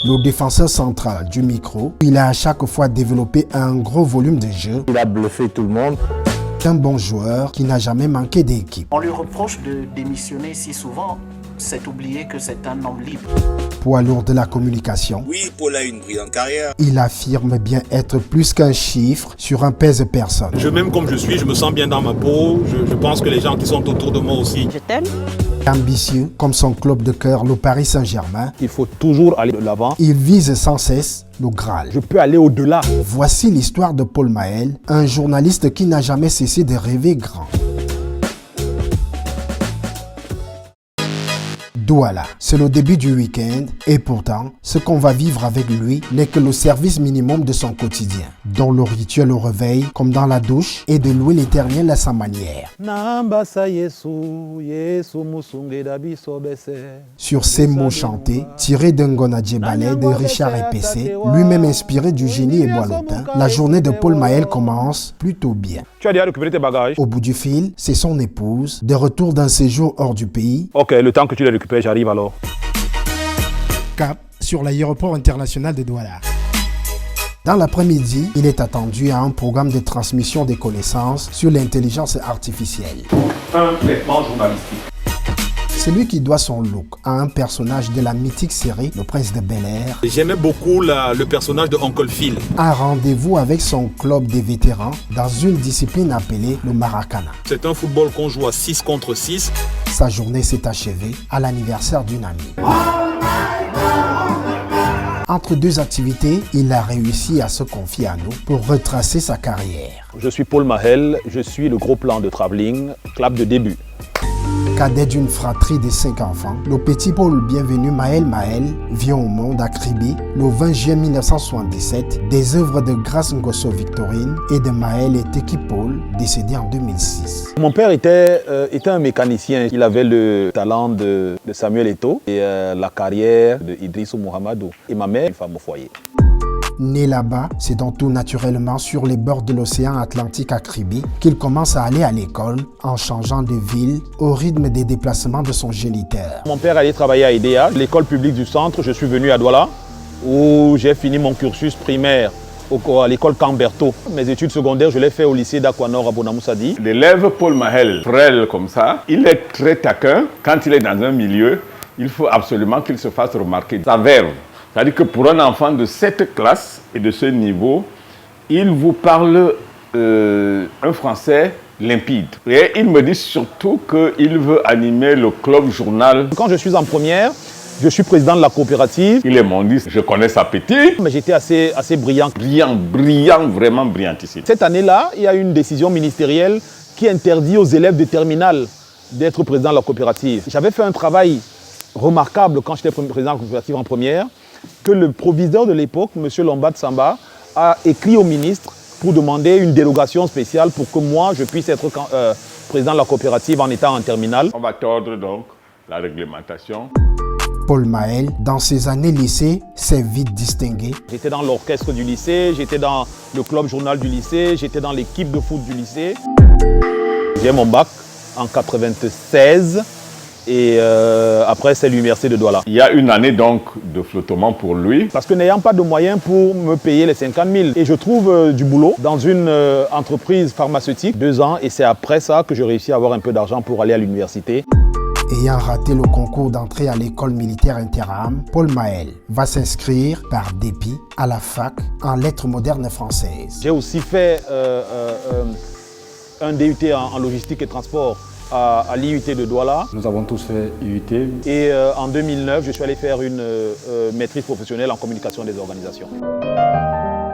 Le défenseur central du micro, il a à chaque fois développé un gros volume de jeu. Il a bluffé tout le monde. Un bon joueur qui n'a jamais manqué d'équipe. On lui reproche de démissionner si souvent, c'est oublier que c'est un homme libre. Poids lourd de la communication. Oui, Paul a une brillante carrière. Il affirme bien être plus qu'un chiffre sur un pèse-personne. Je m'aime comme je suis, je me sens bien dans ma peau. Je pense que les gens qui sont autour de moi aussi. Je t'aime. Ambitieux, comme son club de cœur, le Paris Saint-Germain, Il faut toujours aller de l'avant. il vise sans cesse le Graal. Je peux aller au-delà. Voici l'histoire de Paul Mahel, un journaliste qui n'a jamais cessé de rêver grand. Douala, c'est le début du week-end et pourtant, ce qu'on va vivre avec lui n'est que le service minimum de son quotidien, dont le rituel au réveil, comme dans la douche, est de louer l'Éternel à sa manière. Sur ces mots chantés, tirés d'un Gonadje Ballet de Richard Epessé, lui-même inspiré du génie éboalotin, la journée de Paul Mahel commence plutôt bien. Tu as déjà récupéré tes bagages? Au bout du fil, c'est son épouse, de retour d'un séjour hors du pays. Ok, le temps que tu les récupères, j'arrive alors. Cap sur l'aéroport international de Douala. Dans l'après-midi, il est attendu à un programme de transmission des connaissances sur l'intelligence artificielle. Un traitement journalistique. C'est lui qui doit son look à un personnage de la mythique série Le Prince de Bel-Air. J'aimais beaucoup le personnage de Uncle Phil. Un rendez-vous avec son club des vétérans dans une discipline appelée le Maracana. C'est un football qu'on joue à 6 contre 6. Sa journée s'est achevée à l'anniversaire d'une amie. Entre deux activités, il a réussi à se confier à nous pour retracer sa carrière. Je suis Paul Mahel, je suis le gros plan de travelling, clap de début. Cadet d'une fratrie de 5 enfants, le petit Paul bienvenu Mahel vient au monde à Kribi le 20 juillet 1977 des œuvres de Grace Ngosso Victorine et de Mahel et Teki Paul, décédé en 2006. Mon père était un mécanicien. Il avait le talent de Samuel Eto'o et la carrière de Idrissou Mohamedou. Et ma mère, une femme au foyer. Né là-bas, c'est donc tout naturellement sur les bords de l'océan Atlantique à Kribi qu'il commence à aller à l'école en changeant de ville au rythme des déplacements de son géniteur. Mon père allait travailler à IDEA, l'école publique du centre. Je suis venu à Douala où j'ai fini mon cursus primaire à l'école Camberto. Mes études secondaires, je les fait au lycée d'Akwanor à Bonamoussadi. L'élève Paul Mahel, frêle comme ça, il est très taquin. Quand il est dans un milieu, il faut absolument qu'il se fasse remarquer. Sa verve. C'est-à-dire que pour un enfant de cette classe et de ce niveau, il vous parle un français limpide. Et il me dit surtout qu'il veut animer le club journal. Quand je suis en première, je suis président de la coopérative. Il est mondiste, je connais sa petite. Mais j'étais assez brillant. Brillant, vraiment brillantissime. Cette année-là, il y a eu une décision ministérielle qui interdit aux élèves de terminale d'être président de la coopérative. J'avais fait un travail remarquable quand j'étais président de la coopérative en première, que le proviseur de l'époque, M. Lombat Samba, a écrit au ministre pour demander une dérogation spéciale pour que moi, je puisse être président de la coopérative en étant en terminale. On va tordre donc la réglementation. Paul Mahel, dans ses années lycée, s'est vite distingué. J'étais dans l'orchestre du lycée, j'étais dans le club journal du lycée, j'étais dans l'équipe de foot du lycée. J'ai mon bac en 96. Et après, c'est l'université de Douala. Il y a une année donc de flottement pour lui. Parce que n'ayant pas de moyens pour me payer les 50 000, et je trouve du boulot dans une entreprise pharmaceutique, 2 ans, et c'est après ça que je réussis à avoir un peu d'argent pour aller à l'université. Ayant raté le concours d'entrée à l'école militaire Interham, Paul Mahel va s'inscrire par dépit à la fac en lettres modernes françaises. J'ai aussi fait un DUT en logistique et transport à l'IUT de Douala. Nous avons tous fait IUT. Et en 2009, je suis allé faire une maîtrise professionnelle en communication des organisations.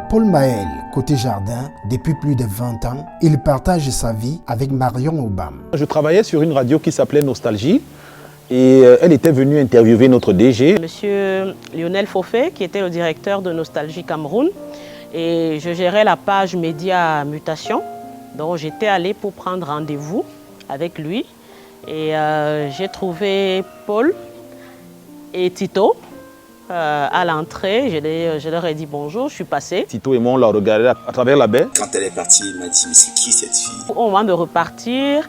Paul Mahel, côté jardin, depuis plus de 20 ans, il partage sa vie avec Marion Obam. Je travaillais sur une radio qui s'appelait Nostalgie et elle était venue interviewer notre DG. Monsieur Lionel Fofé, qui était le directeur de Nostalgie Cameroun. Et je gérais la page média Mutation. Donc j'étais allée pour prendre rendez-vous avec lui. Et j'ai trouvé Paul et Tito à l'entrée. Je leur ai dit bonjour, je suis passée. Tito et moi, on l'a regardé à travers la baie. Quand elle est partie, il m'a dit, mais c'est qui cette fille? Au moment de repartir,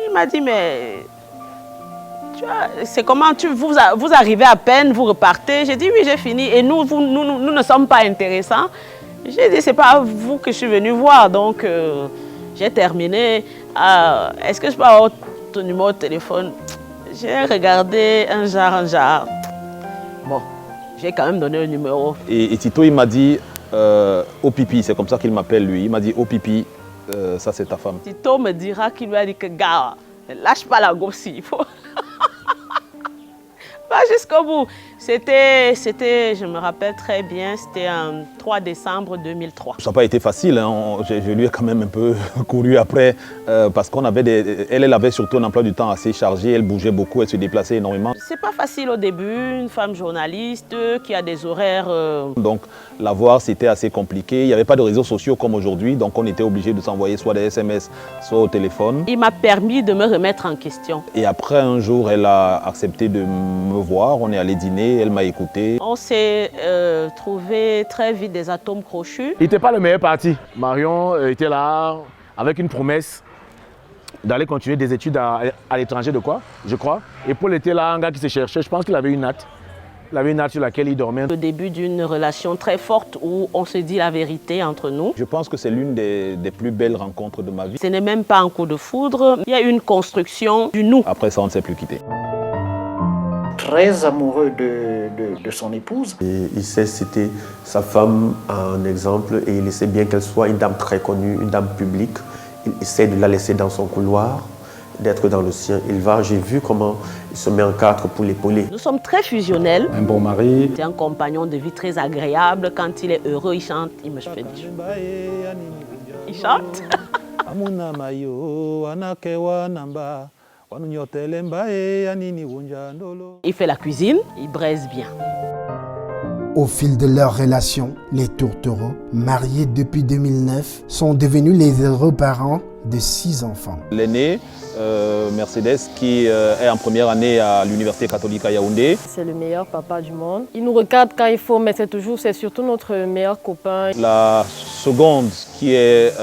il m'a dit, mais C'est comment vous arrivez à peine, vous repartez. J'ai dit oui, j'ai fini. Et nous ne sommes pas intéressants. J'ai dit c'est pas vous que je suis venue voir. Donc j'ai terminé. Est-ce que je peux avoir ton numéro de téléphone? J'ai regardé un genre. Bon, j'ai quand même donné le numéro. Et Tito, il m'a dit au pipi, c'est comme ça qu'il m'appelle lui. Il m'a dit au pipi, ça c'est ta femme. Tito me dira qu'il lui a dit que gars, ne lâche pas la gosse, il faut. Pas jusqu'au bout. C'était, je me rappelle très bien, c'était en 3 décembre 2003. Ça n'a pas été facile, hein. Je lui ai quand même un peu couru après parce qu'on avait elle avait surtout un emploi du temps assez chargé, elle bougeait beaucoup, elle se déplaçait énormément. C'est pas facile au début, une femme journaliste qui a des horaires... Donc la voir c'était assez compliqué, il n'y avait pas de réseaux sociaux comme aujourd'hui, donc on était obligé de s'envoyer soit des SMS, soit au téléphone. Il m'a permis de me remettre en question. Et après un jour, elle a accepté de me voir, on est allé dîner, elle m'a écouté. On s'est trouvé très vite des atomes crochus. Il n'était pas le meilleur parti. Marion était là avec une promesse d'aller continuer des études à l'étranger je crois. Et Paul était là, un gars qui se cherchait, je pense qu'il avait une natte. Il avait une natte sur laquelle il dormait. Le début d'une relation très forte où on se dit la vérité entre nous. Je pense que c'est l'une des plus belles rencontres de ma vie. Ce n'est même pas un coup de foudre, il y a une construction du nous. Après ça, on ne s'est plus quitté. Très amoureux de son épouse. Et il sait citer sa femme en exemple et il essaie bien qu'elle soit une dame très connue, une dame publique. Il essaie de la laisser dans son couloir, d'être dans le sien. J'ai vu comment il se met en quatre pour l'épauler. Nous sommes très fusionnels. Un bon mari. C'est un compagnon de vie très agréable. Quand il est heureux, il chante. Il me fait dire. Il chante. Il fait la cuisine, il braise bien. Au fil de leur relation, les tourtereaux, mariés depuis 2009, sont devenus les heureux parents de 6 enfants. L'aîné, Mercedes, qui est en première année à l'Université catholique à Yaoundé. C'est le meilleur papa du monde. Il nous regarde quand il faut, mais c'est surtout notre meilleur copain. La seconde, qui est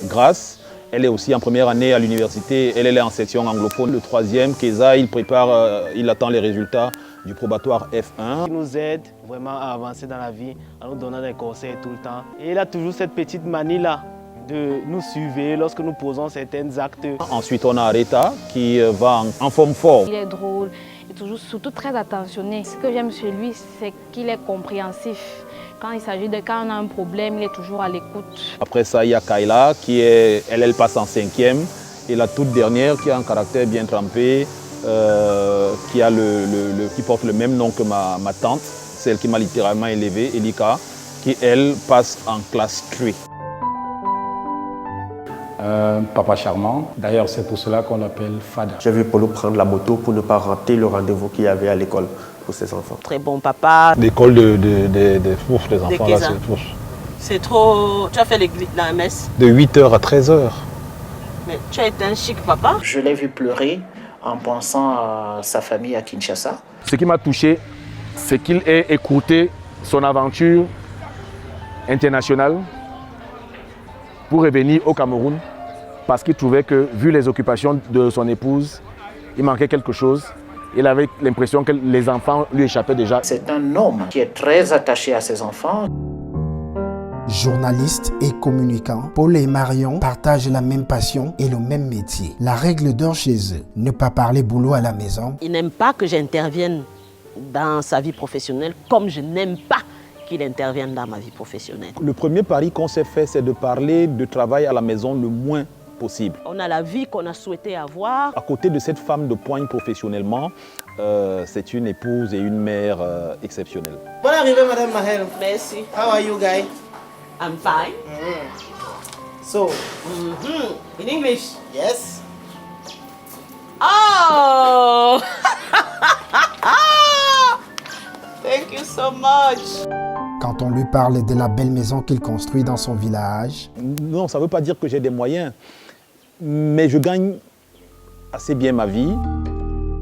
Grace, elle est aussi en première année à l'université, elle est en section anglophone. Le troisième, Keza, il attend les résultats du probatoire F1. Il nous aide vraiment à avancer dans la vie, en nous donnant des conseils tout le temps. Et il a toujours cette petite manie-là de nous suivre lorsque nous posons certains actes. Ensuite, on a Areta qui va en forme forte. Il est drôle et surtout très attentionné. Ce que j'aime chez lui, c'est qu'il est compréhensif. Quand on a un problème, il est toujours à l'écoute. Après ça, il y a Kayla elle passe en 5e. Et la toute dernière qui a un caractère bien trempé, qui porte le même nom que ma tante, celle qui m'a littéralement élevé, Elika, qui elle passe en classe 3. Papa charmant, d'ailleurs c'est pour cela qu'on l'appelle Fada. J'ai vu Polo prendre la moto pour ne pas rater le rendez-vous qu'il y avait à l'école pour ses enfants. Très bon papa. L'école des fourches, des enfants là, c'est fourche. C'est trop... Tu as fait la messe? De 8h à 13h. Mais tu as été un chic papa. Je l'ai vu pleurer en pensant à sa famille à Kinshasa. Ce qui m'a touché, c'est qu'il ait écouté son aventure internationale pour revenir au Cameroun parce qu'il trouvait que, vu les occupations de son épouse, il manquait quelque chose. Il avait l'impression que les enfants lui échappaient déjà. C'est un homme qui est très attaché à ses enfants. Journalistes et communicants, Paul et Marion partagent la même passion et le même métier. La règle d'or chez eux, ne pas parler boulot à la maison. Il n'aime pas que j'intervienne dans sa vie professionnelle comme je n'aime pas qu'il intervienne dans ma vie professionnelle. Le premier pari qu'on s'est fait, c'est de parler de travail à la maison le moins possible. On a la vie qu'on a souhaité avoir. À côté de cette femme de poigne professionnellement, c'est une épouse et une mère exceptionnelle. Bonne arrivée, Madame Mahel. Merci. How are you, guys? I'm fine. So, In English? yes. Oh! Thank you so much. Quand on lui parle de la belle maison qu'il construit dans son village. Non, ça ne veut pas dire que j'ai des moyens, mais je gagne assez bien ma vie.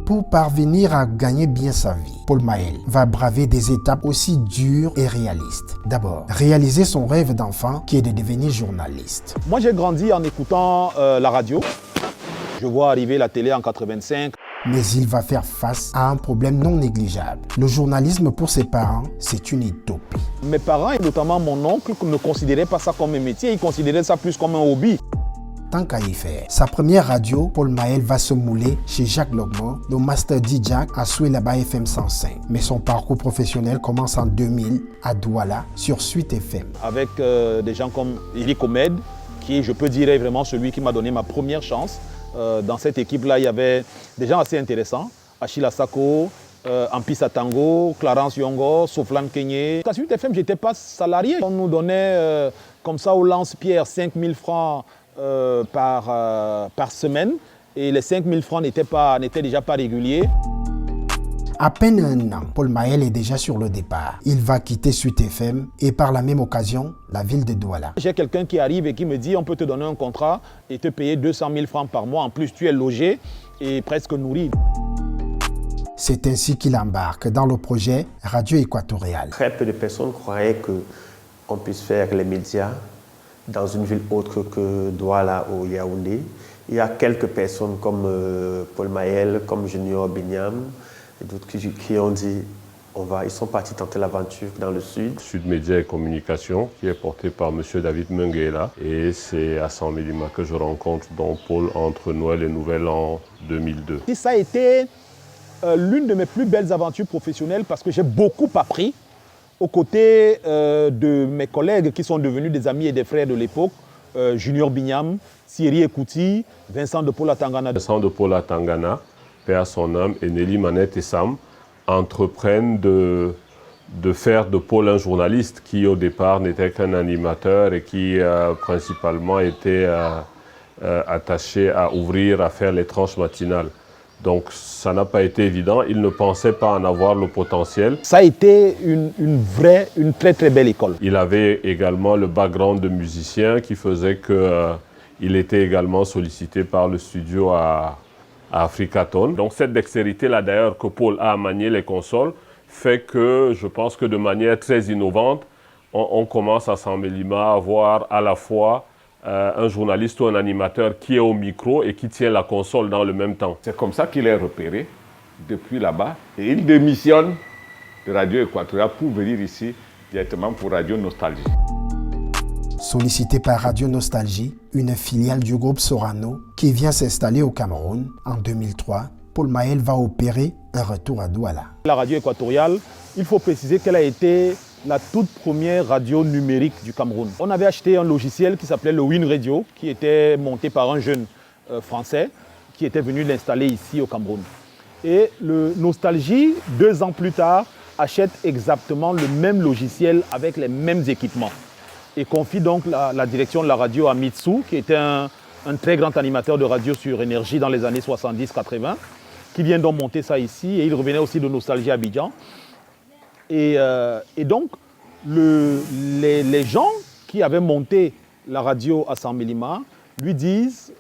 Pour parvenir à gagner bien sa vie, Paul Maël va braver des étapes aussi dures et réalistes. D'abord, réaliser son rêve d'enfant qui est de devenir journaliste. Moi, j'ai grandi en écoutant la radio. Je vois arriver la télé en 85. Mais il va faire face à un problème non négligeable. Le journalisme pour ses parents, c'est une utopie. Mes parents, et notamment mon oncle, ne considéraient pas ça comme un métier, ils considéraient ça plus comme un hobby. Tant qu'à y faire, sa première radio, Paul Maël va se mouler chez Jacques Logmont, le Master DJ à Souelaba FM 105. Mais son parcours professionnel commence en 2000 à Douala sur Suite FM. Avec des gens comme Eric Omed, qui, je peux dire, est vraiment celui qui m'a donné ma première chance. Dans cette équipe-là, il y avait des gens assez intéressants. Achille Asako, Ampisa Tango, Clarence Yongo, Soflan Kenyé. À Suite FM, je n'étais pas salarié. On nous donnait comme ça au lance-pierre 5 000 francs par semaine. Et les 5 000 francs n'étaient déjà pas réguliers. À peine un an, Paul Maël est déjà sur le départ. Il va quitter Suite FM et par la même occasion, la ville de Douala. J'ai quelqu'un qui arrive et qui me dit on peut te donner un contrat et te payer 200 000 francs par mois. En plus, tu es logé et presque nourri. C'est ainsi qu'il embarque dans le projet Radio Équatoriale. Très peu de personnes croyaient qu'on puisse faire les médias dans une ville autre que Douala ou Yaoundé. Il y a quelques personnes comme Paul Maël, comme Junior Binyam, et d'autres qui ont dit, ils sont partis tenter l'aventure dans le sud. Sud Média et Communication, qui est porté par M. David Menguela. Et c'est à San Medima que je rencontre Don Paul entre Noël et Nouvel An 2002. Et ça a été l'une de mes plus belles aventures professionnelles parce que j'ai beaucoup appris aux côtés de mes collègues qui sont devenus des amis et des frères de l'époque, Junior Binyam, Thierry Ekouti, Vincent de Paula Tangana. Vincent de Paula Tangana, paix à son âme, et Nelly Manette et Sam entreprennent de faire de Paul un journaliste qui au départ n'était qu'un animateur et qui principalement était attaché à faire les tranches matinales. Donc ça n'a pas été évident, il ne pensait pas en avoir le potentiel. Ça a été une très très belle école. Il avait également le background de musicien qui faisait qu'il était également sollicité par le studio à Africaton. Donc cette dextérité-là d'ailleurs que Paul a à manier les consoles fait que je pense que de manière très innovante, on commence à San Medima à avoir à la fois un journaliste ou un animateur qui est au micro et qui tient la console dans le même temps. C'est comme ça qu'il est repéré depuis là-bas et il démissionne de Radio Équatoriale pour venir ici directement pour Radio Nostalgie. Sollicité par Radio Nostalgie, une filiale du groupe Sorano qui vient s'installer au Cameroun en 2003, Paul Maël va opérer un retour à Douala. La Radio Équatoriale, il faut préciser qu'elle a été la toute première radio numérique du Cameroun. On avait acheté un logiciel qui s'appelait le Win Radio, qui était monté par un jeune français qui était venu l'installer ici au Cameroun. Et le Nostalgie, 2 ans plus tard, achète exactement le même logiciel avec les mêmes équipements. Et confie donc la direction de la radio à Mitsou, qui était un très grand animateur de radio sur énergie dans les années 70-80, qui vient donc monter ça ici. Et il revenait aussi de Nostalgie à Abidjan. Et donc, les gens qui avaient monté la radio à San Medima lui disent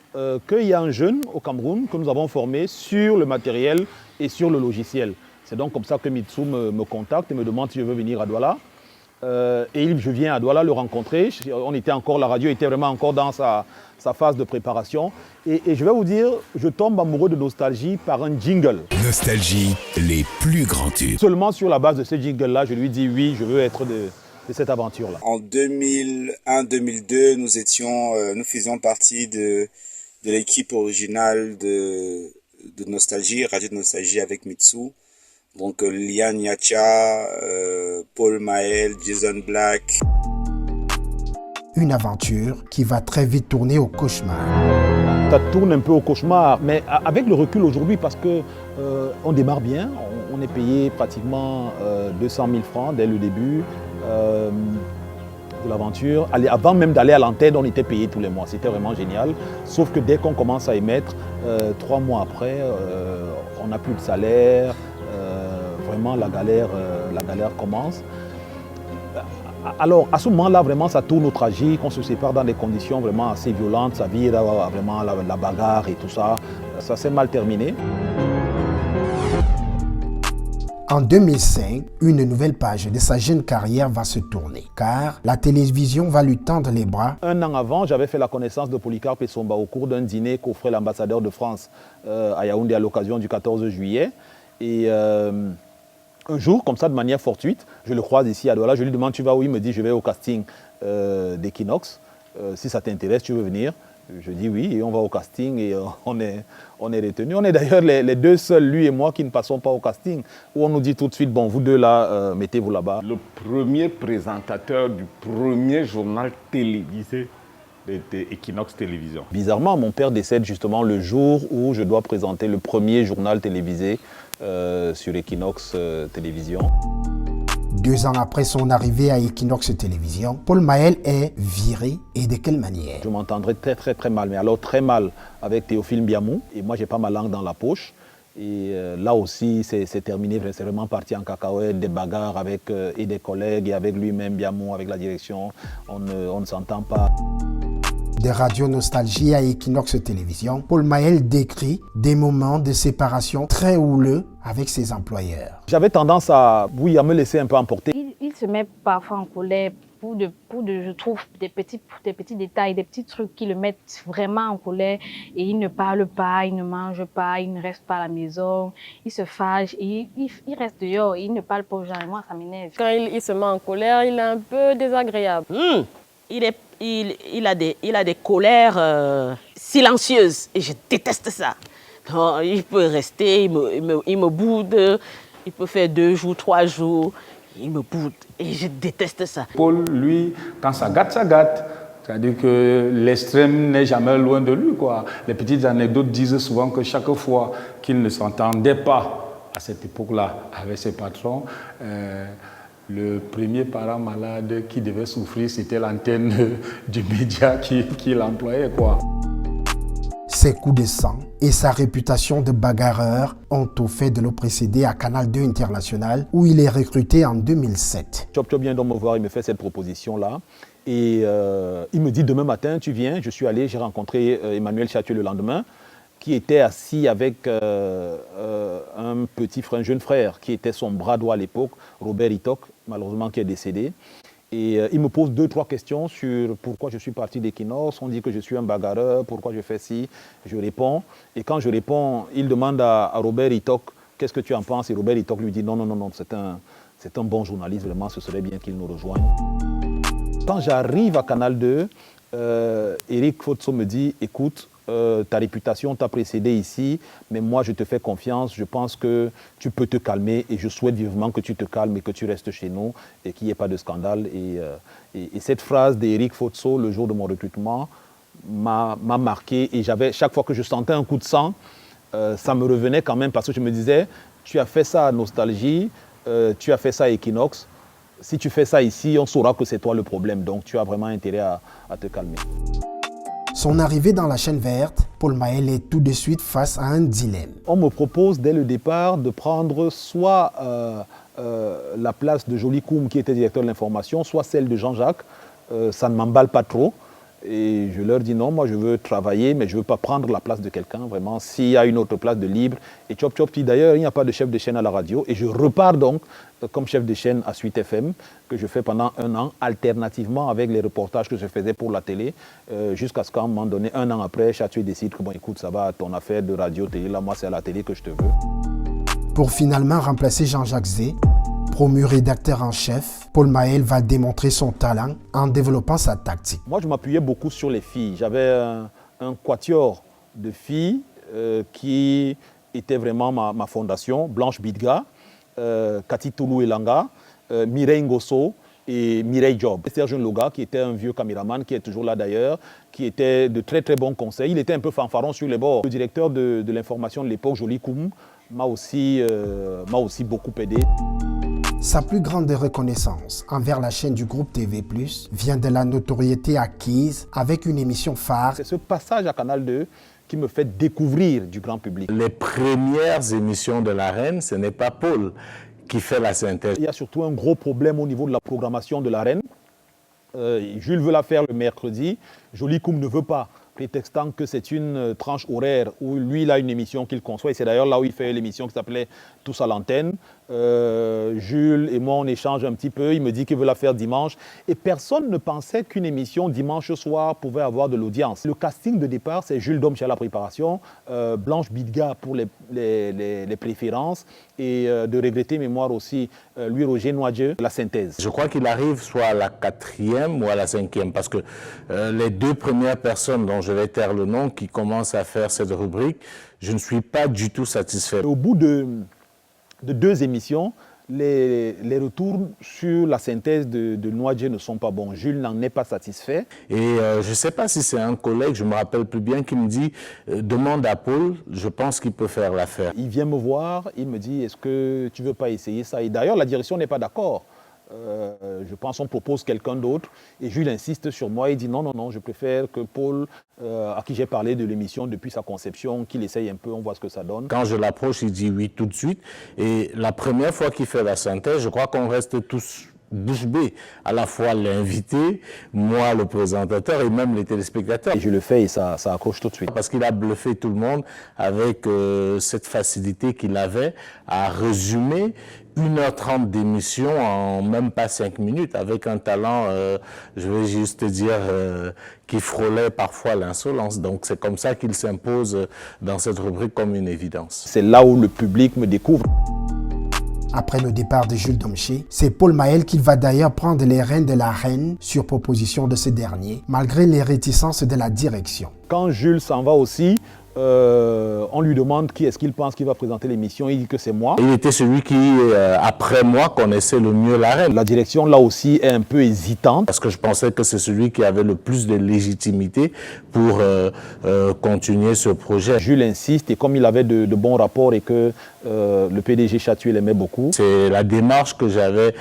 qu'il y a un jeune au Cameroun que nous avons formé sur le matériel et sur le logiciel. C'est donc comme ça que Mitsou me contacte et me demande si je veux venir à Douala. Je viens à Douala le rencontrer. La radio était vraiment encore dans sa phase de préparation. Et je vais vous dire, je tombe amoureux de Nostalgie par un jingle. Nostalgie, les plus grands tubes. Seulement sur la base de ce jingle-là, je lui dis oui, je veux être de cette aventure-là. En 2001-2002, nous faisions partie de l'équipe originale de Nostalgie, Radio de Nostalgie avec Mitsou. Donc Lian Yacha, Paul Maël, Jason Black. Une aventure qui va très vite tourner au cauchemar. Ça tourne un peu au cauchemar, mais avec le recul aujourd'hui, parce qu'on démarre bien, on est payé pratiquement 200 000 francs dès le début de l'aventure. Avant même d'aller à l'antenne, on était payé tous les mois, c'était vraiment génial. Sauf que dès qu'on commence à émettre, 3 mois après, on n'a plus de salaire. Vraiment, la galère commence. Alors, à ce moment-là, vraiment, ça tourne au tragique. On se sépare dans des conditions vraiment assez violentes. Ça vire vraiment la bagarre et tout ça. Ça s'est mal terminé. En 2005, une nouvelle page de sa jeune carrière va se tourner, car la télévision va lui tendre les bras. Un an avant, j'avais fait la connaissance de Polycarpe Essomba au cours d'un dîner qu'offrait l'ambassadeur de France à Yaoundé à l'occasion du 14 juillet. Et un jour, comme ça, de manière fortuite, je le croise ici à Douala, je lui demande « Tu vas où ?» Il me dit « Je vais au casting d'Equinox. Si ça t'intéresse, tu veux venir ?» Je dis oui, et on va au casting et on est retenus. On est d'ailleurs les deux seuls, lui et moi, qui ne passons pas au casting, où on nous dit tout de suite, bon, vous deux là, mettez-vous là-bas. Le premier présentateur du premier journal télévisé était Equinox Télévision. Bizarrement, mon père décède justement le jour où je dois présenter le premier journal télévisé sur Equinox Télévision. 2 ans après son arrivée à Equinox Télévision, Paul Mahel est viré, et de quelle manière? Je m'entendrais très mal, mais alors très mal avec Théophile Biamou. Et moi, j'ai pas ma langue dans la poche. Et là aussi, c'est terminé, c'est vraiment parti en cacahuète, des bagarres avec et des collègues et avec lui-même Biamou, avec la direction. On ne s'entend pas. De Radio Nostalgie à Equinox Télévision, Paul Mahel décrit des moments de séparation très houleux avec ses employeurs. J'avais tendance à me laisser un peu emporter. Il se met parfois en colère pour je trouve, des petits détails, des petits trucs qui le mettent vraiment en colère. Et il ne parle pas, il ne mange pas, il ne reste pas à la maison, il se fâche, et il reste dehors, il ne parle pas aux gens. Et moi, ça m'énerve. Quand il se met en colère, il est un peu désagréable. Il a des colères silencieuses et je déteste ça. Non, il peut rester, il me boude, il peut faire 2 jours, 3 jours, il me boude et je déteste ça. Paul, lui, quand ça gâte, ça gâte. C'est-à-dire que l'extrême n'est jamais loin de lui, quoi. Les petites anecdotes disent souvent que chaque fois qu'il ne s'entendait pas à cette époque-là avec ses patrons, le premier parent malade qui devait souffrir, c'était l'antenne du média qui l'employait, quoi. Ses coups de sang et sa réputation de bagarreur ont au fait de le précéder à Canal 2 International, où il est recruté en 2007. Chop vient donc me voir, il me fait cette proposition-là. Et il me dit, demain matin, tu viens. Je suis allé, j'ai rencontré Emmanuel Chatieu le lendemain, qui était assis avec un petit frère, un jeune frère, qui était son bras droit à l'époque, Robert Itok, malheureusement qui est décédé. Et il me pose 2-3 questions sur pourquoi je suis parti d'Equinox. On dit que je suis un bagarreur, pourquoi je fais ci. Je réponds. Et quand je réponds, il demande à Robert Itok, qu'est-ce que tu en penses? Et Robert Itok lui dit, non, c'est un bon journaliste, vraiment, ce serait bien qu'il nous rejoigne. Quand j'arrive à Canal 2, Eric Fotso me dit, écoute, ta réputation t'a précédé ici, mais moi je te fais confiance, je pense que tu peux te calmer et je souhaite vivement que tu te calmes et que tu restes chez nous et qu'il n'y ait pas de scandale. Et cette phrase d'Eric Fotso, le jour de mon recrutement, m'a marqué et chaque fois que je sentais un coup de sang, ça me revenait quand même parce que je me disais, tu as fait ça à Nostalgie, tu as fait ça à Equinox, si tu fais ça ici, on saura que c'est toi le problème, donc tu as vraiment intérêt à te calmer. Son arrivée dans la chaîne verte, Paul Mahel est tout de suite face à un dilemme. On me propose dès le départ de prendre soit la place de Joly Koum qui était directeur de l'information, soit celle de Jean-Jacques. Ça ne m'emballe pas trop. Et je leur dis non, moi je veux travailler, mais je ne veux pas prendre la place de quelqu'un, vraiment, s'il y a une autre place de libre. Et chop, puis d'ailleurs, il n'y a pas de chef de chaîne à la radio. Et je repars donc comme chef de chaîne à Suite FM, que je fais pendant 1 an, alternativement avec les reportages que je faisais pour la télé, jusqu'à ce qu'à un moment donné, 1 an après, Chatieu décide que bon, écoute, ça va, ton affaire de radio-télé, là, moi c'est à la télé que je te veux. Pour finalement remplacer Jean-Jacques Zé, promu rédacteur en chef, Paul Mahel va démontrer son talent en développant sa tactique. Moi, je m'appuyais beaucoup sur les filles. J'avais un quatuor de filles qui était vraiment ma fondation. Blanche Bidga, Cathy Toulou Elanga, Mireille Ngosso et Mireille Job. Serge Loga, qui était un vieux caméraman, qui est toujours là d'ailleurs, qui était de très très bons conseils. Il était un peu fanfaron sur les bords. Le directeur de l'information de l'époque, Joly Koum, m'a aussi beaucoup aidé. Sa plus grande reconnaissance envers la chaîne du groupe TV+, vient de la notoriété acquise avec une émission phare. C'est ce passage à Canal 2 qui me fait découvrir du grand public. Les premières émissions de l'Arène, ce n'est pas Paul qui fait la synthèse. Il y a surtout un gros problème au niveau de la programmation de l'Arène. Jules veut la faire le mercredi, Joly Koum ne veut pas, prétextant que c'est une tranche horaire où lui, il a une émission qu'il conçoit. Et c'est d'ailleurs là où il fait l'émission qui s'appelait Tous à l'antenne. Jules et moi, on échange un petit peu. Il me dit qu'il veut la faire dimanche. Et personne ne pensait qu'une émission dimanche soir pouvait avoir de l'audience. Le casting de départ, c'est Jules Domche à la préparation, Blanche Bidga pour les préférences et de regretter mémoire aussi, Louis-Roger Noadieu, la synthèse. Je crois qu'il arrive soit à la 4e ou à la 5e parce que les 2 premières personnes dont je vais taire le nom qui commencent à faire cette rubrique, je ne suis pas du tout satisfait. Au bout de 2 émissions, les retours sur la synthèse de Noadieu ne sont pas bons. Jules n'en est pas satisfait. Et je ne sais pas si c'est un collègue, je ne me rappelle plus bien, qui me dit demande à Paul, je pense qu'il peut faire l'affaire. Il vient me voir, il me dit est-ce que tu ne veux pas essayer ça? Et d'ailleurs, la direction n'est pas d'accord. Je pense qu'on propose quelqu'un d'autre. Et Jules insiste sur moi, il dit non, je préfère que Paul, à qui j'ai parlé de l'émission depuis sa conception, qu'il essaye un peu, on voit ce que ça donne. Quand je l'approche, il dit oui tout de suite. Et la première fois qu'il fait la synthèse, je crois qu'on reste tous bouche bée, à la fois l'invité, moi le présentateur et même les téléspectateurs. Et je le fais et ça accroche tout de suite. Parce qu'il a bluffé tout le monde avec cette facilité qu'il avait à résumer 1h30 d'émission en même pas 5 minutes, avec un talent, je vais juste dire, qui frôlait parfois l'insolence. Donc c'est comme ça qu'il s'impose dans cette rubrique comme une évidence. C'est là où le public me découvre. Après le départ de Jules Domche, c'est Paul Mahel qui va d'ailleurs prendre les rênes de la reine sur proposition de ce dernier, malgré les réticences de la direction. Quand Jules s'en va aussi, on lui demande qui est-ce qu'il pense qu'il va présenter l'émission, il dit que c'est moi. Il était celui qui, après moi, connaissait le mieux la reine. La direction, là aussi, est un peu hésitante. Parce que je pensais que c'est celui qui avait le plus de légitimité pour continuer ce projet. Jules insiste, et comme il avait de bons rapports et que le PDG Chatuel l'aimait beaucoup. C'est la démarche que j'avais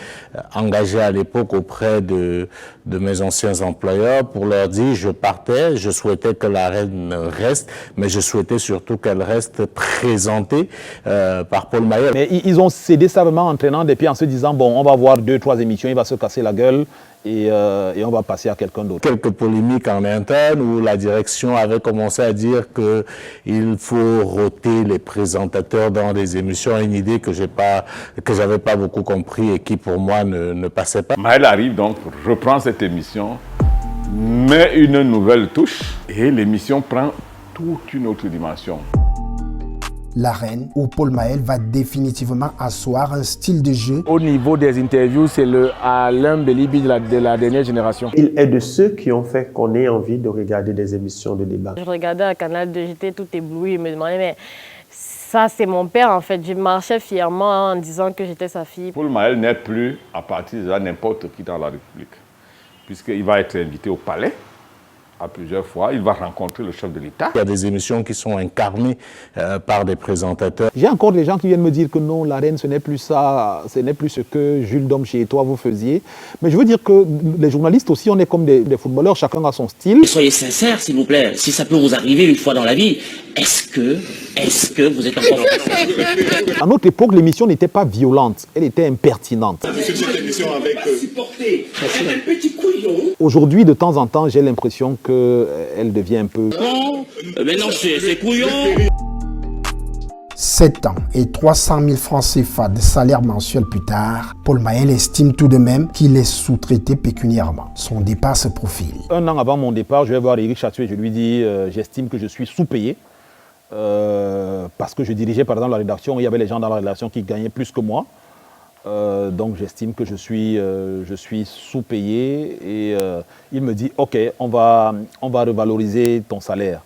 engagée à l'époque auprès de mes anciens employeurs pour leur dire je partais, je souhaitais que la reine reste, mais je souhaitais surtout qu'elle reste présentée par Paul Mahel. Mais ils ont cédé ça vraiment en traînant des pieds en se disant bon, on va voir 2-3 émissions, il va se casser la gueule. Et on va passer à quelqu'un d'autre. Quelques polémiques en interne où la direction avait commencé à dire qu'il faut roter les présentateurs dans les émissions, une idée que j'avais pas beaucoup compris et qui pour moi ne passait pas. Mahel arrive donc, reprend cette émission, met une nouvelle touche et l'émission prend toute une autre dimension. La reine, où Paul Mahel va définitivement asseoir un style de jeu. Au niveau des interviews, c'est le Alain Belibi de la dernière génération. Il est de ceux qui ont fait qu'on ait envie de regarder des émissions de débat. Je regardais un canal 2, j'étais tout ébloui, je me demandais mais ça c'est mon père en fait. Je marchais fièrement en disant que j'étais sa fille. Paul Mahel n'est plus à partir de là n'importe qui dans la République, puisqu'il va être invité au palais. À plusieurs fois, il va rencontrer le chef de l'État. Il y a des émissions qui sont incarnées par des présentateurs. J'ai encore des gens qui viennent me dire que non, la reine, ce n'est plus ça, ce n'est plus ce que Jules Domche et toi vous faisiez. Mais je veux dire que les journalistes aussi, on est comme des footballeurs, chacun a son style. Soyez sincères, s'il vous plaît, si ça peut vous arriver une fois dans la vie, est-ce que vous êtes encore... À notre époque, l'émission n'était pas violente, elle était impertinente. Aujourd'hui, de temps en temps, j'ai l'impression qu'elle devient un peu... Non, mais non, c'est couillon. 7 ans et 300 000 francs CFA de salaire mensuel plus tard, Paul Mahel estime tout de même qu'il est sous-traité pécuniairement. Son départ se profile. 1 an avant mon départ, je vais voir Éric Chatuel et je lui dis j'estime que je suis sous-payé. Parce que je dirigeais par exemple la rédaction, il y avait les gens dans la rédaction qui gagnaient plus que moi. Donc j'estime que je suis sous-payé et il me dit ok, on va revaloriser ton salaire.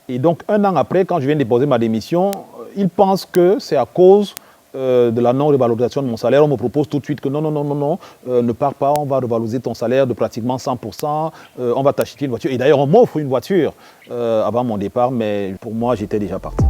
Et donc 1 an après, quand je viens déposer ma démission, il pense que c'est à cause de la non-revalorisation de mon salaire. On me propose tout de suite que non, ne pars pas, on va revaloriser ton salaire de pratiquement 100%, on va t'acheter une voiture. Et d'ailleurs, on m'offre une voiture avant mon départ, mais pour moi, j'étais déjà parti.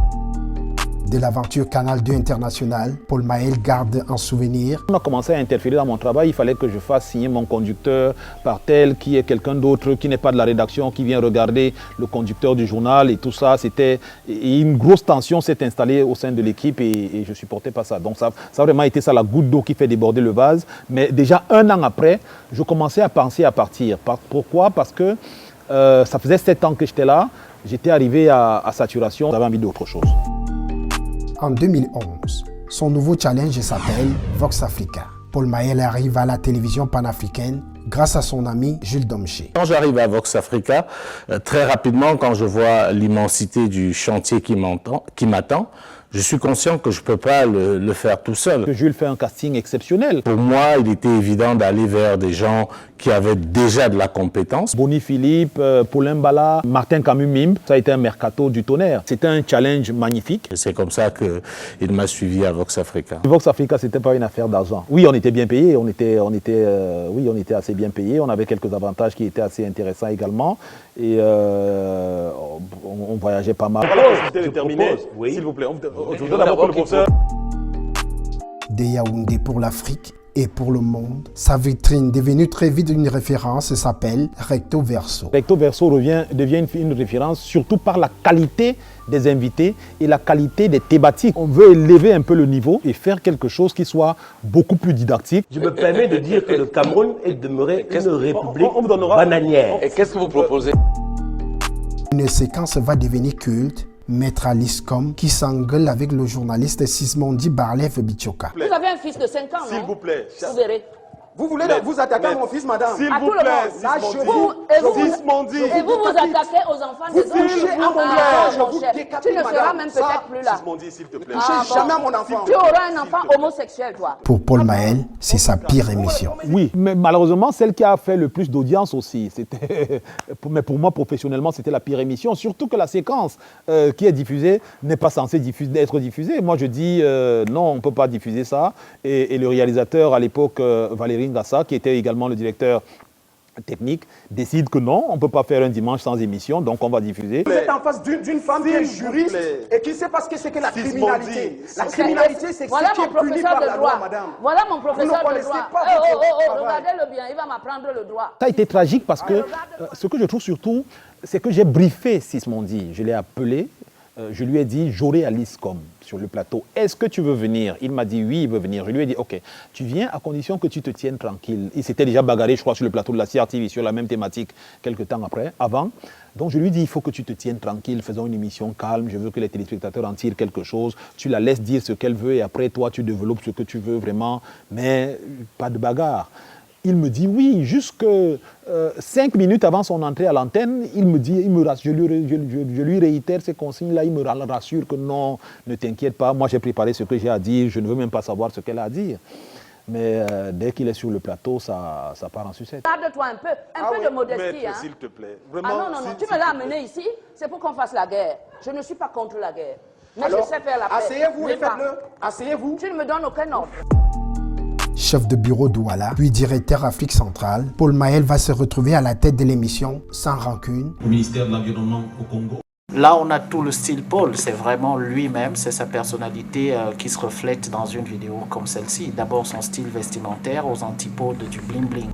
De l'aventure Canal 2 International, Paul Mahel garde un souvenir. On a commencé à interférer dans mon travail, il fallait que je fasse signer mon conducteur par tel, qui est quelqu'un d'autre, qui n'est pas de la rédaction, qui vient regarder le conducteur du journal et tout ça. Et une grosse tension s'est installée au sein de l'équipe et je ne supportais pas ça. Donc ça a vraiment été ça la goutte d'eau qui fait déborder le vase. Mais déjà 1 an après, je commençais à penser à partir. Pourquoi? Parce que ça faisait 7 ans que j'étais là, j'étais arrivé à saturation, j'avais envie d'autre chose. En 2011, Son nouveau challenge s'appelle Vox Africa. Paul Mahel arrive à la télévision panafricaine grâce à son ami Jules Domché. Quand j'arrive à Vox Africa, très rapidement, quand je vois l'immensité du chantier qui m'attend, je suis conscient que je ne peux pas le faire tout seul. Que Jules fait un casting exceptionnel. Pour moi, il était évident d'aller vers des gens qui avaient déjà de la compétence. Boni Philippe, Paulin Bala, Martin Camus-Mimbe, ça a été un mercato du tonnerre. C'était un challenge magnifique. C'est comme ça qu'il m'a suivi à Vox Africa. Vox Africa, ce n'était pas une affaire d'argent. Oui, on était bien payé, on était assez bien payé, on avait quelques avantages qui étaient assez intéressants également. Et on voyageait pas mal. Oui. S'il vous plaît, De Yaoundé pour l'Afrique et pour le monde, sa vitrine devenue très vite une référence s'appelle Recto Verso. Recto Verso devient une référence surtout par la qualité des invités et la qualité des thématiques. On veut élever un peu le niveau et faire quelque chose qui soit beaucoup plus didactique. Je me permets de dire que le Cameroun est demeuré une république bananière. Et qu'est-ce que vous proposez? Une séquence va devenir culte. Maître Alice Com qui s'engueule avec le journaliste Sismondi Barlev Bichoka. Vous avez un fils de 5 ans, non? S'il vous plaît. Vous verrez. Vous voulez vous attaquer à mon fils, madame? S'il À vous tout le plaît, monde. Là, Sismondi. Et vous vous attaquez aux enfants des autres. Mon cher. Tu ne seras même peut-être plus là. Sismondi, s'il te plaît. Touchez jamais à mon enfant. Tu auras un enfant homosexuel, toi. Pour Paul Mahel, c'est sa pire émission. Oui, mais malheureusement, celle qui a fait le plus d'audience aussi. Mais pour moi, professionnellement, c'était la pire émission. Surtout que la séquence qui est diffusée n'est pas censée être diffusée. Moi, je dis non, on ne peut pas diffuser ça. Et le réalisateur, à l'époque, Valérie Ngassa, qui était également le directeur technique, décide que non, on ne peut pas faire un dimanche sans émission, donc on va diffuser. Vous êtes en face d'une femme qui est juriste et qui ne sait pas ce que c'est que la criminalité. La criminalité, c'est Voilà ce qui mon est puni professeur par de la droit. loi, madame. Voilà mon professeur de connaissez droit. pas votre travail. Regardez-le bien, il va m'apprendre le droit. Ça a été tragique parce que ce que je trouve surtout, c'est que j'ai briefé Sismondi. Je l'ai appelé, je lui ai dit, j'aurai Alice Com sur le plateau. Est-ce que tu veux venir? Il m'a dit oui, il veut venir. Je lui ai dit, ok, tu viens à condition que tu te tiennes tranquille. Il s'était déjà bagarré, je crois, sur le plateau de la CRTV sur la même thématique quelques temps avant. Donc je lui ai dit, il faut que tu te tiennes tranquille, faisons une émission calme, je veux que les téléspectateurs en tirent quelque chose. Tu la laisses dire ce qu'elle veut et après, toi, tu développes ce que tu veux vraiment, mais pas de bagarre. Il me dit oui, jusque 5 minutes avant son entrée à l'antenne, je lui réitère ces consignes-là, il me rassure que non, ne t'inquiète pas, moi j'ai préparé ce que j'ai à dire, je ne veux même pas savoir ce qu'elle a à dire. Mais dès qu'il est sur le plateau, ça part en sucette. Garde-toi un peu de modestie. Maître, hein. s'il te plaît. Vraiment, non, tu me l'as amené ici, c'est pour qu'on fasse la guerre. Je ne suis pas contre la guerre. Mais Alors, je sais faire la paix. asseyez-vous et faites-le. Asseyez-vous. Tu ne me donnes aucun ordre. Chef de bureau d'Ouala, puis directeur Afrique centrale, Paul Mahel va se retrouver à la tête de l'émission Sans rancune. Au ministère de l'Environnement au Congo. Là, on a tout le style Paul. C'est vraiment lui-même, c'est sa personnalité qui se reflète dans une vidéo comme celle-ci. D'abord, son style vestimentaire aux antipodes du bling-bling.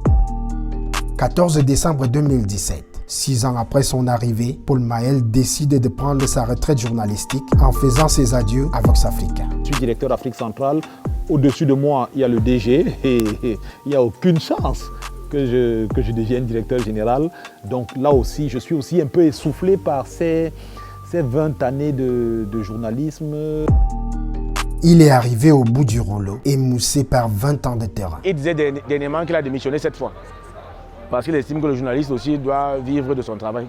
14 décembre 2017. 6 ans après son arrivée, Paul Mahel décide de prendre sa retraite journalistique en faisant ses adieux à Vox Africa. Je suis directeur Afrique centrale. Au-dessus de moi, il y a le DG et il n'y a aucune chance que je devienne directeur général. Donc là aussi, je suis aussi un peu essoufflé par ces 20 années de journalisme. Il est arrivé au bout du rouleau, émoussé par 20 ans de terrain. Il disait dernièrement qu'il a démissionné cette fois. Parce qu'il estime que le journaliste aussi doit vivre de son travail.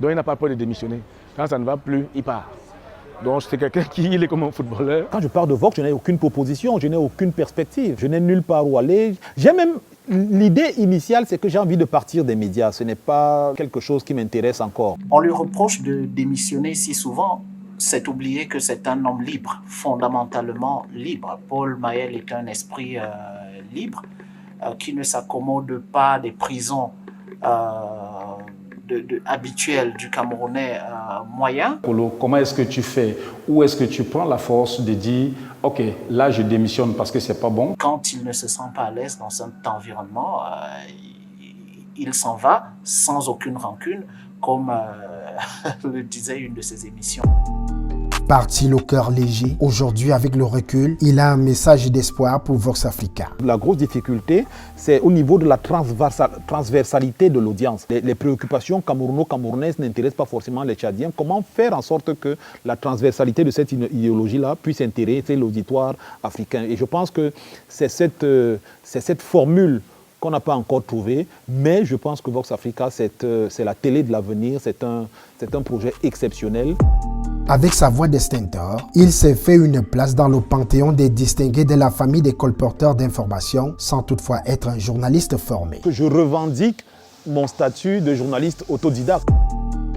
Donc il n'a pas peur de démissionner. Quand ça ne va plus, il part. Donc c'est quelqu'un qui est comme un footballeur. Quand je pars de Vox, je n'ai aucune proposition, je n'ai aucune perspective. Je n'ai nulle part où aller. J'ai même... L'idée initiale, c'est que j'ai envie de partir des médias. Ce n'est pas quelque chose qui m'intéresse encore. On lui reproche de démissionner si souvent. C'est oublier que c'est un homme libre, fondamentalement libre. Paul Mahel est un esprit libre qui ne s'accommode pas des prisons habituelles du Camerounais moyen. Comment est-ce que tu fais? Où est-ce que tu prends la force de dire « Ok, là je démissionne parce que c'est pas bon ». Quand il ne se sent pas à l'aise dans cet environnement, il s'en va sans aucune rancune, comme le disait une de ses émissions. Parti le cœur léger, aujourd'hui avec le recul, il a un message d'espoir pour Vox Africa. La grosse difficulté, c'est au niveau de la transversalité de l'audience. Les préoccupations camerouno-camerounaises n'intéressent pas forcément les Tchadiens. Comment faire en sorte que la transversalité de cette idéologie-là puisse intéresser l'auditoire africain? Et je pense que c'est cette formule qu'on n'a pas encore trouvée, mais je pense que Vox Africa, c'est la télé de l'avenir, c'est un projet exceptionnel. Avec sa voix d'extincteur, il s'est fait une place dans le panthéon des distingués de la famille des colporteurs d'informations, sans toutefois être un journaliste formé. Je revendique mon statut de journaliste autodidacte.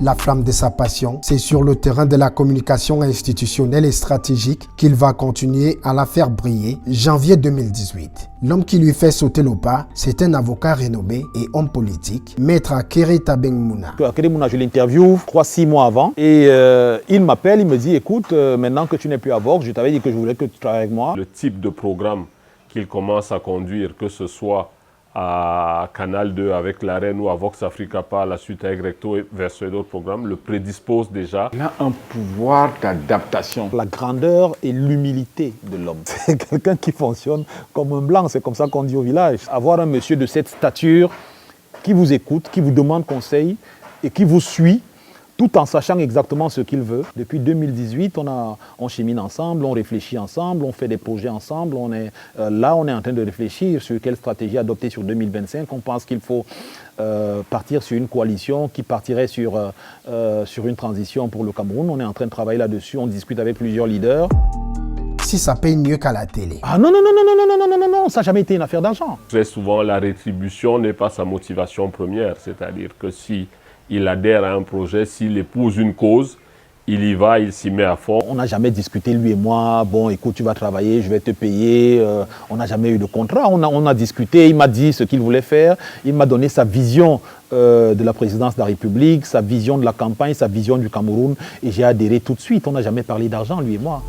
La flamme de sa passion, c'est sur le terrain de la communication institutionnelle et stratégique qu'il va continuer à la faire briller. Janvier 2018. L'homme qui lui fait sauter le pas, c'est un avocat renommé et homme politique, Maître Akere Tabeng Mouna. Akere Mouna, je l'interviewe 3-6 mois avant et il m'appelle, il me dit, écoute, maintenant que tu n'es plus à Vox, je t'avais dit que je voulais que tu travailles avec moi. Le type de programme qu'il commence à conduire, que ce soit à Canal 2 avec La Reine ou à Vox Africa par la suite avec Recto et vers d'autres programmes, le prédispose déjà. Il a un pouvoir d'adaptation. La grandeur et l'humilité de l'homme. C'est quelqu'un qui fonctionne comme un blanc, c'est comme ça qu'on dit au village. Avoir un monsieur de cette stature qui vous écoute, qui vous demande conseil et qui vous suit, tout en sachant exactement ce qu'il veut. Depuis 2018, on chemine ensemble, on réfléchit ensemble, on fait des projets ensemble. On est en train de réfléchir sur quelle stratégie adopter sur 2025. On pense qu'il faut partir sur une coalition qui partirait sur une transition pour le Cameroun. On est en train de travailler là-dessus, on discute avec plusieurs leaders. Si ça paye mieux qu'à la télé. Ah non, ça n'a jamais été une affaire d'argent. Très souvent, la rétribution n'est pas sa motivation première. C'est-à-dire que si il adhère à un projet, s'il épouse une cause, il y va, il s'y met à fond. On n'a jamais discuté, lui et moi, bon, écoute, tu vas travailler, je vais te payer. On n'a jamais eu de contrat. On a discuté, il m'a dit ce qu'il voulait faire. Il m'a donné sa vision de la présidence de la République, sa vision de la campagne, sa vision du Cameroun. Et j'ai adhéré tout de suite. On n'a jamais parlé d'argent, lui et moi.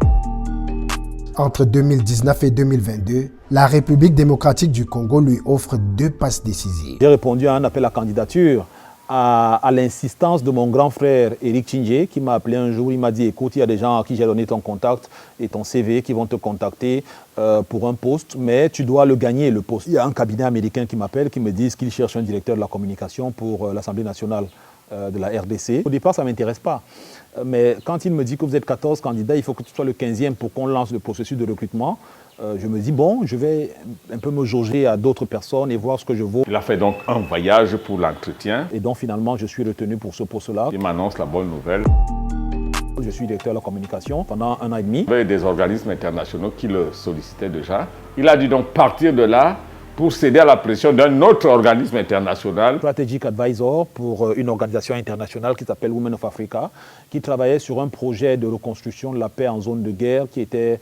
Entre 2019 et 2022, la République démocratique du Congo lui offre 2 passes décisives. J'ai répondu à un appel à candidature à l'insistance de mon grand frère Eric Tchindjé qui m'a appelé un jour. Il m'a dit, écoute, il y a des gens à qui j'ai donné ton contact et ton CV qui vont te contacter pour un poste, mais tu dois le gagner, le poste. Il y a un cabinet américain qui m'appelle, qui me dit qu'il cherche un directeur de la communication pour l'Assemblée nationale de la RDC. Au départ, ça ne m'intéresse pas. Mais quand il me dit que vous êtes 14 candidats, il faut que tu sois le 15e pour qu'on lance le processus de recrutement. Je me dis, bon, je vais un peu me jauger à d'autres personnes et voir ce que je vaux. Il a fait donc un voyage pour l'entretien. Et donc finalement, je suis retenu pour ce poste-là. Il m'annonce la bonne nouvelle. Je suis directeur de la communication pendant 1 an et demi. Il y avait des organismes internationaux qui le sollicitaient déjà. Il a dû donc partir de là pour céder à la pression d'un autre organisme international. Strategic Advisor pour une organisation internationale qui s'appelle Women of Africa, qui travaillait sur un projet de reconstruction de la paix en zone de guerre qui était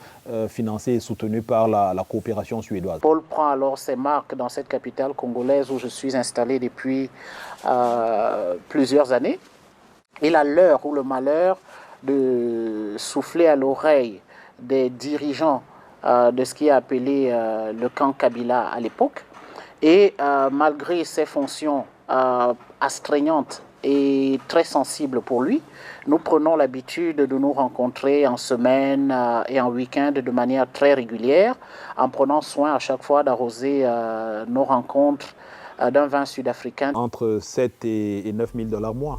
financé et soutenu par la coopération suédoise. Paul prend alors ses marques dans cette capitale congolaise où je suis installé depuis plusieurs années. Il a l'heure ou le malheur de souffler à l'oreille des dirigeants de ce qui est appelé le camp Kabila à l'époque. Et malgré ses fonctions astreignantes et très sensibles pour lui, nous prenons l'habitude de nous rencontrer en semaine et en week-end de manière très régulière, en prenant soin à chaque fois d'arroser nos rencontres d'un vin sud-africain. Entre 7 et 9 000 $ mois.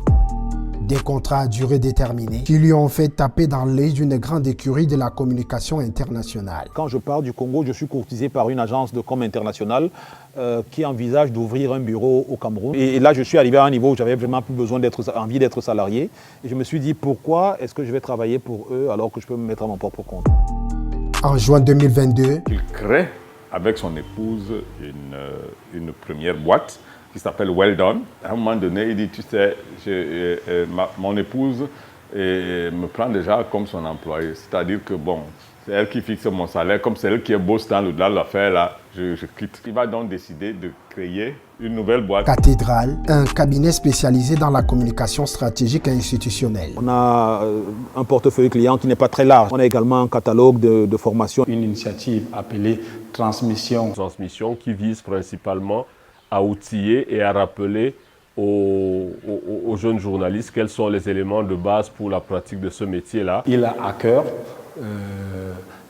Des contrats à durée déterminée qui lui ont fait taper dans l'œil d'une grande écurie de la communication internationale. Quand je pars du Congo, je suis courtisé par une agence de com internationale qui envisage d'ouvrir un bureau au Cameroun. Et là, je suis arrivé à un niveau où j'avais vraiment plus envie d'être salarié. Et je me suis dit, pourquoi est-ce que je vais travailler pour eux alors que je peux me mettre à mon propre compte? En juin 2022, il crée avec son épouse une première boîte qui s'appelle Well Done. À un moment donné, il dit, tu sais, mon épouse me prend déjà comme son employé. C'est-à-dire que, bon, c'est elle qui fixe mon salaire. Comme c'est elle qui est boss dans l'affaire, là, je quitte. Il va donc décider de créer une nouvelle boîte. Cathédrale, un cabinet spécialisé dans la communication stratégique et institutionnelle. On a un portefeuille client qui n'est pas très large. On a également un catalogue de formation. Une initiative appelée Transmission. Transmission qui vise principalement à outiller et à rappeler aux jeunes journalistes quels sont les éléments de base pour la pratique de ce métier-là. Il a à cœur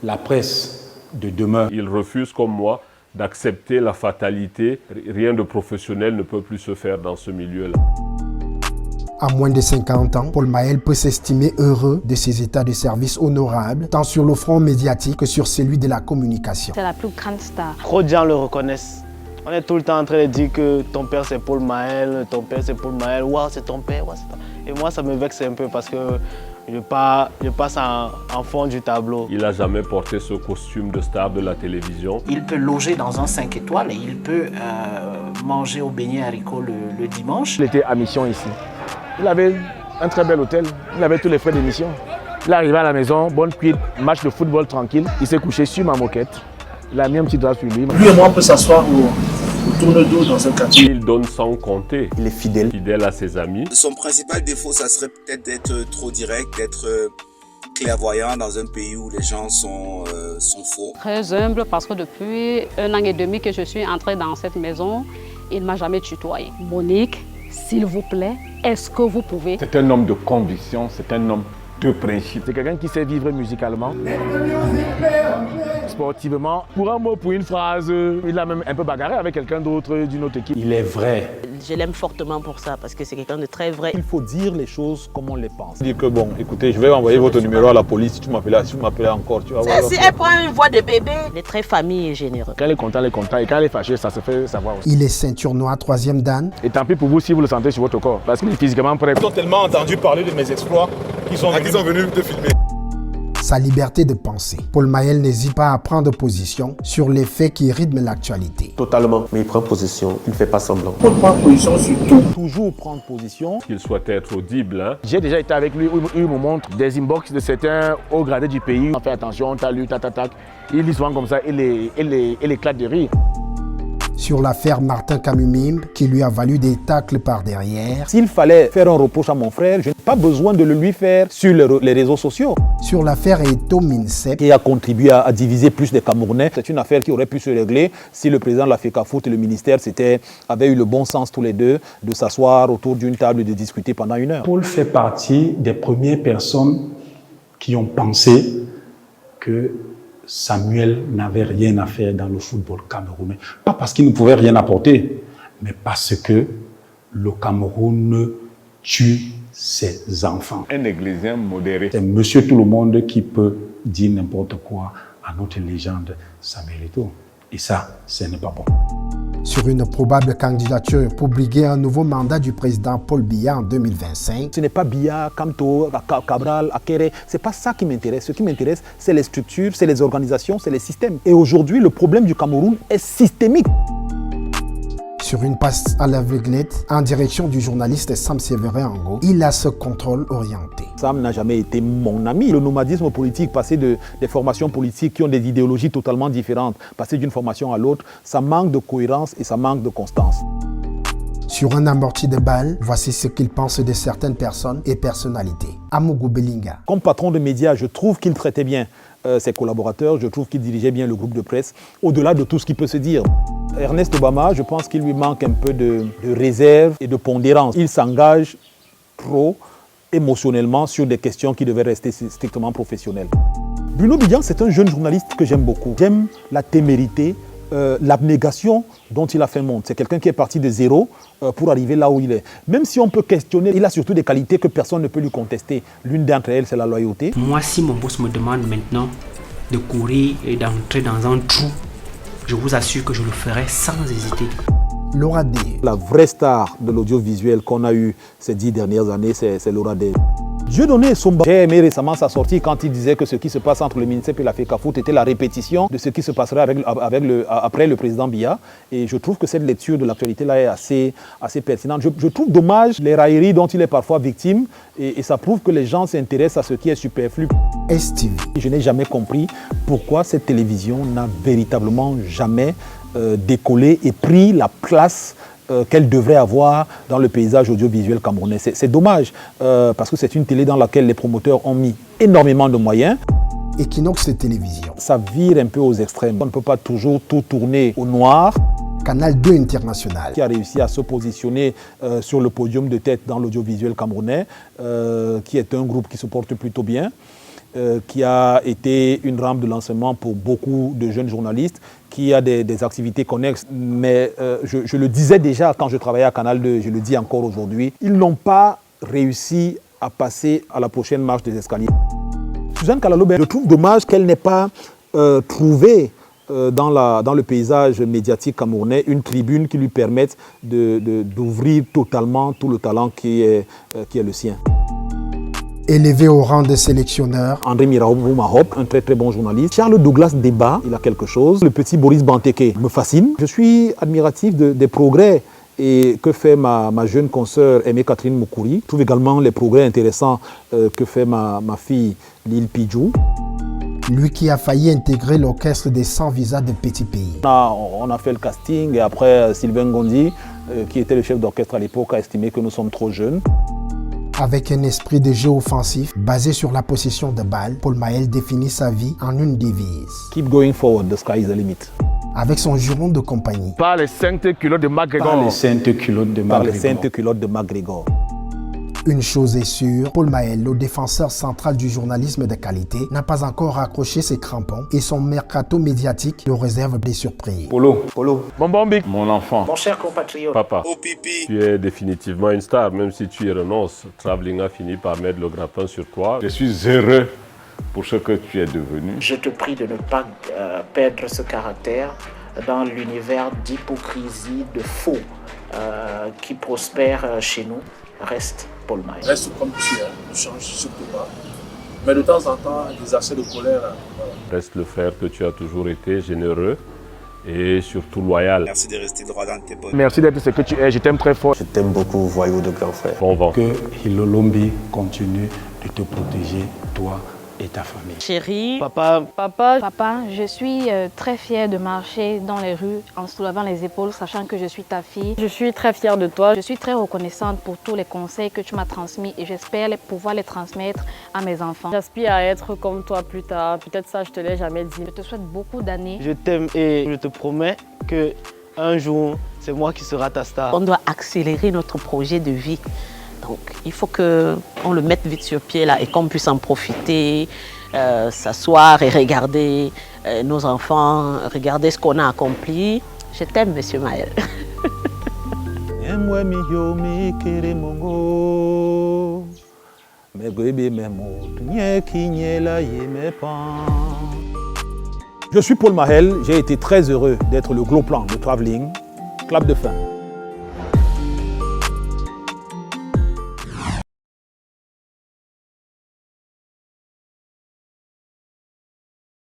la presse de demain. Il refuse, comme moi, d'accepter la fatalité. Rien de professionnel ne peut plus se faire dans ce milieu-là. À moins de 50 ans, Paul Maël peut s'estimer heureux de ses états de service honorables, tant sur le front médiatique que sur celui de la communication. C'est la plus grande star. Trop de gens le reconnaissent. On est tout le temps en train de dire que ton père c'est Paul Maël, ton père c'est Paul Maël, waouh c'est ton père, waouh c'est ton... Et moi ça me vexe un peu parce que je passe en fond du tableau. Il n'a jamais porté ce costume de star de la télévision. Il peut loger dans un 5 étoiles et il peut manger au beignet haricot le dimanche. Il était à mission ici. Il avait un très bel hôtel, il avait tous les frais d'émission. Il est arrivé à la maison, bonne cuite, match de football tranquille. Il s'est couché sur ma moquette. Il a mis un petit drap sur lui. Lui et moi, on peut s'asseoir au tourne-dos dans un quartier. Il donne sans compter. Il est fidèle. Fidèle à ses amis. Son principal défaut, ça serait peut-être d'être trop direct, d'être clairvoyant dans un pays où les gens sont faux. Très humble parce que depuis 1 an et demi que je suis entrée dans cette maison, il ne m'a jamais tutoyé. Monique, s'il vous plaît, est-ce que vous pouvez... C'est un homme de conviction, c'est un homme de principe. C'est quelqu'un qui sait vivre musicalement, sportivement. Pour un mot, pour une phrase, il a même un peu bagarré avec quelqu'un d'autre d'une autre équipe. Il est vrai. Je l'aime fortement pour ça, parce que c'est quelqu'un de très vrai. Il faut dire les choses comme on les pense. Dire que bon, écoutez, je vais envoyer votre numéro à la police si tu m'appelais encore, tu vas voir. Si elle prend une voix de bébé, il est très famille et généreux. Quand elle est content, elle est content. Et quand elle est fâchée, ça se fait savoir aussi. Il est ceinture noire 3e dan. Et tant pis pour vous si vous le sentez sur votre corps, parce qu'il est physiquement prêt. Ils ont tellement entendu parler de mes exploits qu'ils sont venus te filmer. Sa liberté de penser. Paul Maël n'hésite pas à prendre position sur les faits qui rythment l'actualité. Totalement, mais il prend position, il ne fait pas semblant. Il faut prendre position sur tout. Toujours prendre position. Qu'il soit être audible. Hein. J'ai déjà été avec lui où il me montre des inbox de certains hauts gradés du pays. On fait attention, t'as lu, tac. Il lit souvent comme ça, il éclate de rire. Sur l'affaire Martin Kamumim, qui lui a valu des tacles par derrière. S'il fallait faire un reproche à mon frère, je n'ai pas besoin de le lui faire sur les réseaux sociaux. Sur l'affaire Eto Minsep, qui a contribué à diviser plus les Camerounais. C'est une affaire qui aurait pu se régler si le président de la FECAFOOT et le ministère avaient eu le bon sens tous les deux de s'asseoir autour d'une table et de discuter pendant 1 heure. Paul fait partie des premières personnes qui ont pensé que Samuel n'avait rien à faire dans le football camerounais. Pas parce qu'il ne pouvait rien apporter, mais parce que le Cameroun tue ses enfants. Un Églésien modéré. C'est monsieur tout le monde qui peut dire n'importe quoi à notre légende Samuel Eto'o. Et ça, ce n'est pas bon. Sur une probable candidature pour briguer un nouveau mandat du président Paul Biya en 2025. Ce n'est pas Biya, Kamto, Cabral, Akere, c'est pas ça qui m'intéresse. Ce qui m'intéresse, c'est les structures, c'est les organisations, c'est les systèmes. Et aujourd'hui, le problème du Cameroun est systémique. Sur une passe à l'aveuglette, en direction du journaliste Sam Séverin Ango, il a ce contrôle orienté. Sam n'a jamais été mon ami. Le nomadisme politique, passer des formations politiques qui ont des idéologies totalement différentes, passer d'une formation à l'autre, ça manque de cohérence et ça manque de constance. Sur un amorti de balles, voici ce qu'il pense de certaines personnes et personnalités. Amougou Belinga. Comme patron de médias, je trouve qu'il traitait bien ses collaborateurs, je trouve qu'il dirigeait bien le groupe de presse, au-delà de tout ce qui peut se dire. Ernest Obama, je pense qu'il lui manque un peu de réserve et de pondérance. Il s'engage trop émotionnellement sur des questions qui devaient rester strictement professionnelles. Bruno Bidjan, c'est un jeune journaliste que j'aime beaucoup. J'aime la témérité, l'abnégation dont il a fait montre. C'est quelqu'un qui est parti de zéro pour arriver là où il est. Même si on peut questionner, il a surtout des qualités que personne ne peut lui contester. L'une d'entre elles, c'est la loyauté. Moi, si mon boss me demande maintenant de courir et d'entrer dans un trou, je vous assure que je le ferai sans hésiter. Laura D. La vraie star de l'audiovisuel qu'on a eu ces 10 dernières années, c'est Laura D. Dieudonné Somba. J'ai aimé récemment sa sortie quand il disait que ce qui se passe entre le ministère et la FECAFOOT était la répétition de ce qui se passerait après le président Biya. Et je trouve que cette lecture de l'actualité-là est assez pertinente. Je trouve dommage les railleries dont il est parfois victime et ça prouve que les gens s'intéressent à ce qui est superflu. STV. Je n'ai jamais compris pourquoi cette télévision n'a véritablement jamais décollé et pris la place qu'elle devrait avoir dans le paysage audiovisuel camerounais. C'est dommage, parce que c'est une télé dans laquelle les promoteurs ont mis énormément de moyens. Equinox Télévision. Ça vire un peu aux extrêmes. On ne peut pas toujours tout tourner au noir. Canal 2 International. Qui a réussi à se positionner sur le podium de tête dans l'audiovisuel camerounais, qui est un groupe qui se porte plutôt bien, qui a été une rampe de lancement pour beaucoup de jeunes journalistes, qui a des activités connexes. Mais je le disais déjà quand je travaillais à Canal 2, je le dis encore aujourd'hui, ils n'ont pas réussi à passer à la prochaine marche des escaliers. Suzanne Kalalo, je trouve dommage qu'elle n'ait pas trouvé dans le paysage médiatique camerounais une tribune qui lui permette d'ouvrir totalement tout le talent qui est le sien. Élevé au rang de sélectionneur, André Mirabeau Mahop, un très très bon journaliste. Charles Douglas Débat, il a quelque chose. Le petit Boris Banteke me fascine. Je suis admiratif des progrès que fait ma jeune consoeur Aimée Catherine Moukouri. Je trouve également les progrès intéressants que fait ma fille Lille Pidjou. Lui qui a failli intégrer l'orchestre des 100 visas de petits pays. On a fait le casting et après Sylvain Gondi, qui était le chef d'orchestre à l'époque, a estimé que nous sommes trop jeunes. Avec un esprit de jeu offensif basé sur la possession de balles, Paul Maël définit sa vie en une devise. Keep going forward, the sky is the limit. Avec son juron de compagnie. Par les saintes culottes de McGregor. Par les saintes culottes de McGregor. Par les saintes culottes de McGregor. Une chose est sûre, Paul Maël, le défenseur central du journalisme de qualité, n'a pas encore accroché ses crampons et son mercato médiatique le réserve des surprises. Polo. Bonbon Big. Mon enfant. Mon cher compatriote. Papa. Oh pipi. Tu es définitivement une star, même si tu y renonces. Travelling a fini par mettre le grappin sur toi. Je suis heureux pour ce que tu es devenu. Je te prie de ne pas perdre ce caractère dans l'univers d'hypocrisie, de faux qui prospère chez nous. Reste Paul Maël. Reste comme tu es, ne change surtout pas. Mais de temps en temps, des accès de colère. Voilà. Reste le frère que tu as toujours été, généreux et surtout loyal. Merci de rester droit dans tes bottes. Merci d'être ce que tu es, je t'aime très fort. Je t'aime beaucoup, voyou de grand frère. Bon vent. Que Hilolombi continue de te protéger, toi et ta famille. Chérie, Papa, je suis très fière de marcher dans les rues en soulevant les épaules, sachant que je suis ta fille. Je suis très fière de toi. Je suis très reconnaissante pour tous les conseils que tu m'as transmis et j'espère pouvoir les transmettre à mes enfants. J'aspire à être comme toi plus tard. Peut-être ça, je te l'ai jamais dit. Je te souhaite beaucoup d'années. Je t'aime et je te promets que un jour, c'est moi qui sera ta star. On doit accélérer notre projet de vie. Donc, il faut qu'on le mette vite sur pied là et qu'on puisse en profiter, s'asseoir et regarder nos enfants, regarder ce qu'on a accompli. Je t'aime, Monsieur Maël. Je suis Paul Maël, j'ai été très heureux d'être le gros plan de Travelling. Clap de fin.